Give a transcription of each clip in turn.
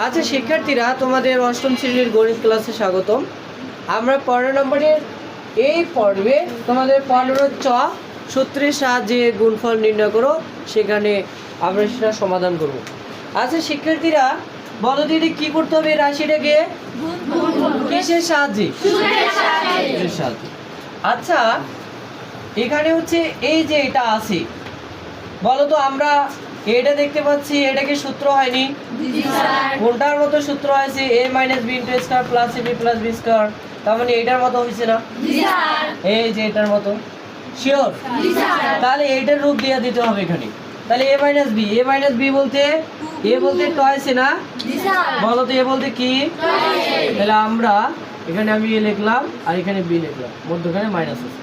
আচ্ছা শিক্ষার্থীরা, তোমাদের অষ্টম শ্রেণীর গণিত ক্লাসে স্বাগতম। আমরা 15 নম্বরের এই পর্বে তোমাদের 15 সূত্রের সাহায্যে গুণফল নির্ণয় করো, সেখানে আমরা সেটা সমাধান করব। আচ্ছা শিক্ষার্থীরা, বলো দিদি কি করতে হবে? রাশিটাকে কিসের সাহায্যে? সূত্রের সাহায্যে। আচ্ছা এখানে হচ্ছে এই যে এটা আছে, বলো তো আমরা এটা দেখতে পাচ্ছি, এটা কি সূত্র হয়নি? কোনটার মতো সূত্র হয়েছে? a - b * a² + ab + b²। তার মানে এটার মতো হয়েছে না? এই যে এটার মতো। শিওর? তাহলে এইটার রূপ দিয়ে দিতে হবে এখানে। তাহলে a - b, a - b বলতে a বলতে টয়েছে না? বলো তো a বলতে কি? তাহলে আমরা এখানে আমি a লিখলাম আর এখানে b লিখলাম, মধ্যখানে মাইনাস আছে।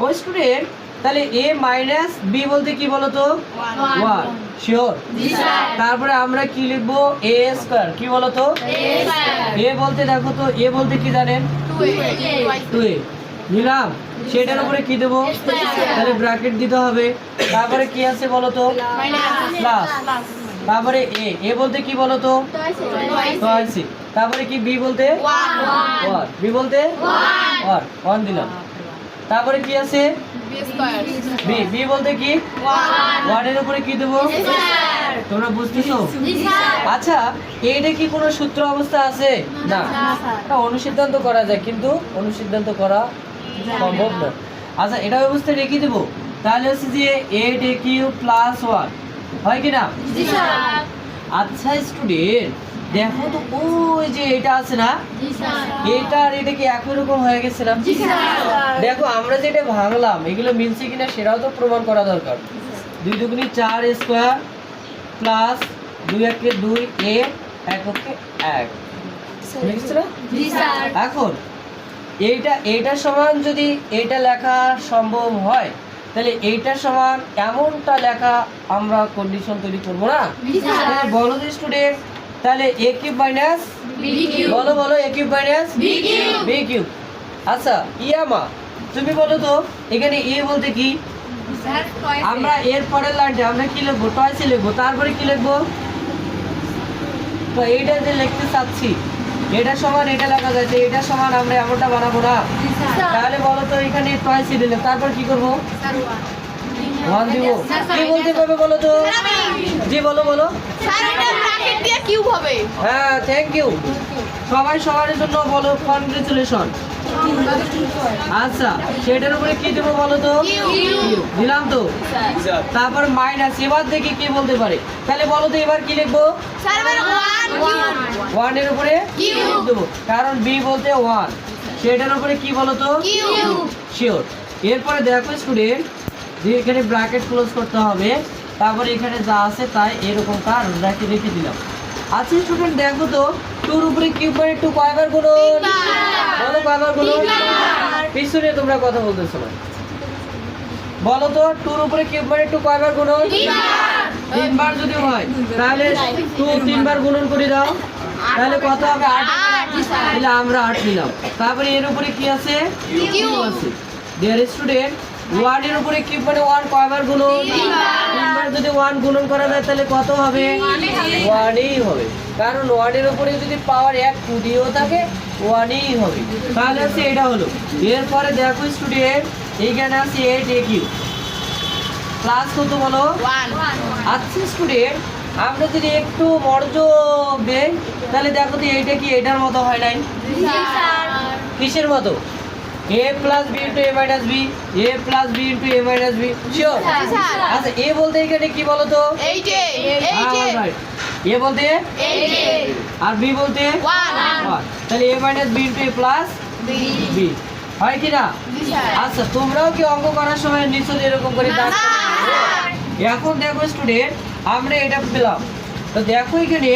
ও স্টুডেন্ট, তাহলে a - b বলতে কি বলো তো? 1। শিওর? তারপরে আমরা কি লিখবো? a² কি বলো তো? a বলতে দেখো তো, a বলতে কি জানেন? 2a নিলাম, সেটার উপরে কি দেবো? তাহলে ব্র্যাকেট দিতে হবে। তারপরে কি আছে বলো তো? প্লাস। তারপরে a বলতে কি বলো তো? টয়েস। তারপরে কি b বলতে? 1। b বলতে 1 দিলাম। তারপরে কি আছে? b বলতে কি? 1 এর উপরে কি দেবো? তোমরা বুঝতেছো? আচ্ছা এইটা কি কোনো সূত্র অবস্থা আছে? না, এটা অনুসিদ্ধান্ত করা যায়, কিন্তু অনুসিদ্ধান্ত করা সম্ভব না। আচ্ছা এটা অবস্থায় রেখে দেবো, তাহলে হচ্ছে যে 8a³ + 1 হয় কি না? আচ্ছা স্টুডেন্ট দেখো তো, ওই যে এটা আছে না, এটা আর এটা কি একই রকম হয়ে গেছে না? দেখো আমরা যেটা ভাঙলাম এগুলো মিলছে কিনা সেটাও তো প্রমাণ করা দরকার। 2 দুগুণে 4² প্লাস 2 একে 2, a 1 একে 1 বুঝছো না? এখন এইটার সমান যদি এটা লেখা সম্ভব হয়, তাহলে এইটার সমান এমনটা লেখা আমরা কন্ডিশন তৈরি করবো না? তাহলে বলো তো স্টুডেন্ট, তাহলে a³ - বলো a³ - b³। আচ্ছা ইয়ামা তুমি বলো তো, এখানে a বলতে কি? আমরা এর পরের লাইনটা আমরা কি লিখবো? টয়েস লিখবো। তারপরে কি লিখবো? তো এইটা যে লিখতে চাচ্ছি, এটা সমান এটা লেখা যায়, তো এটা সমান আমরা এমনটা বানাবো না? তাহলে বলো তো এখানে টয়েস দিলে তারপর কি করবো? 1 দিব। কি বলতে পারবে বলো তো? জি বলো। হ্যাঁ থ্যাংক ইউ, সবাই সবার জন্য বলো কনগ্রেচুলেশন। আচ্ছা সেটার উপরে কি দেবো বলো তো? দিলাম তো। তারপর মাইনাস, এবার দেখি কি বলতে পারে। তাহলে বলো তো এবার কি লিখবো? 1 এর উপরে দেবো, কারণ b বলতে 1, সেটার উপরে কি বলো তো? শিওর। এরপরে দেখো স্টুডেন্ট, এখানে ব্র্যাকেট ক্লোজ করতে হবে, তারপরে এখানে যা আছে তাই এরকম তার রেখে দিলাম। আচ্ছা স্টুডেন্ট দেখো তো, 2 এর উপরে কিউব মানে 2 কয়বার গুণন? বলো কয়বার গুণন? পিছনে তোমরা কথা বলতেছো না, বলো তো 2 এর উপরে কিউব মানে 2 কয়বার গুণন? 3 বার যদি হয় তাহলে 2 3 বার গুণন করে দাও, তাহলে কত হবে? 8। তাহলে আমরা 8 নিলাম। তারপরে এর উপরে কি আছে? কিউব আছে। ডিয়ার স্টুডেন্ট, 1 এর উপরে কিউব মানে 1 কয়বার গুণন? 3 বার যদি 1 গুণন করা যায় তাহলে কত হবে? 1ই হবে, কারণ 1 এর উপরে যদি পাওয়ার 1 2দিয়েও থাকে 1ই হবে। তাহলে হচ্ছে এটা হলো। এরপরে দেখো স্টুডেন্ট, এইখানে আছে 8a³ প্লাস কত বলো? 1। আচ্ছা স্টুডেন্ট, আমরা যদি একটু মনোযোগ দেই তাহলে দেখো তো এইটা কি এটার মতো হয় নাই? কিসের মতো? a + b * a - b, a + b * a - b। Sure? আচ্ছা a বলতে এখানে কি বলো তো? a বলতে আর b বলতে 1। তাহলে a - b * a + b হয় কি না? আচ্ছা তোমরাও কি অঙ্ক করার সময় নিশ্চয়ই এরকম করে দাগ কাটবে? এখন দেখো স্টুডেন্ট, আমরা এটা পেলাম, তো দেখো এখানে